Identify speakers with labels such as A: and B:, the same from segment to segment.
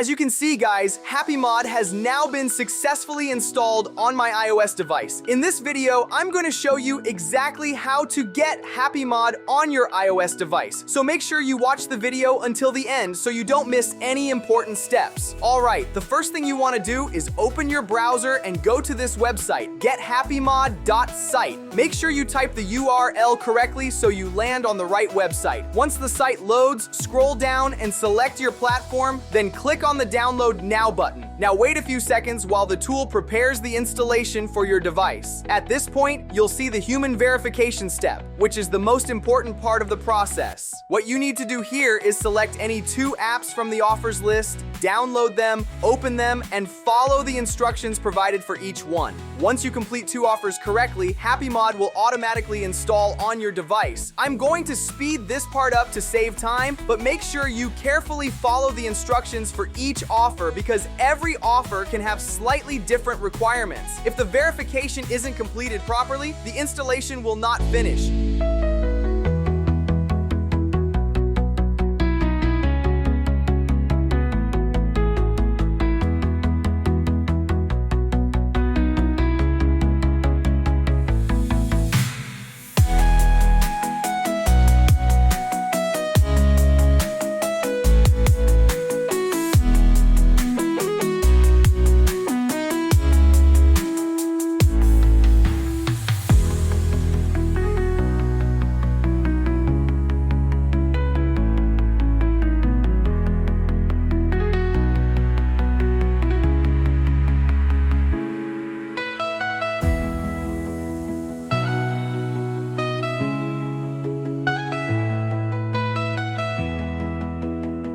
A: As you can see, guys, HappyMod has now been successfully installed on my iOS device. In this video, I'm going to show you exactly how to get HappyMod on your iOS device. So make sure you watch the video until the end so you don't miss any important steps. Alright, the first thing you want to do is open your browser and go to this website, gethappymod.site. Make sure you type the URL correctly so you land on the right website. Once the site loads, scroll down and select your platform, then click on the Download Now button. Now wait a few seconds while the tool prepares the installation for your device. At this point, you'll see the human verification step, which is the most important part of the process. What you need to do here is select any 2 apps from the offers list, download them, open them, and follow the instructions provided for each one. Once you complete 2 offers correctly, HappyMod will automatically install on your device. I'm going to speed this part up to save time, but make sure you carefully follow the instructions for each offer because every offer can have slightly different requirements. If the verification isn't completed properly, the installation will not finish.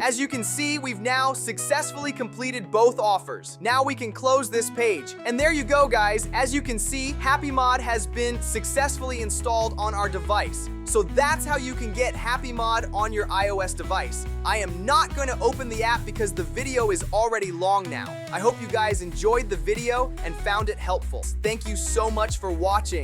A: As you can see, we've now successfully completed both offers. Now we can close this page. And there you go, guys. As you can see, HappyMod has been successfully installed on our device. So that's how you can get HappyMod on your iOS device. I am not going to open the app because the video is already long now. I hope you guys enjoyed the video and found it helpful. Thank you so much for watching.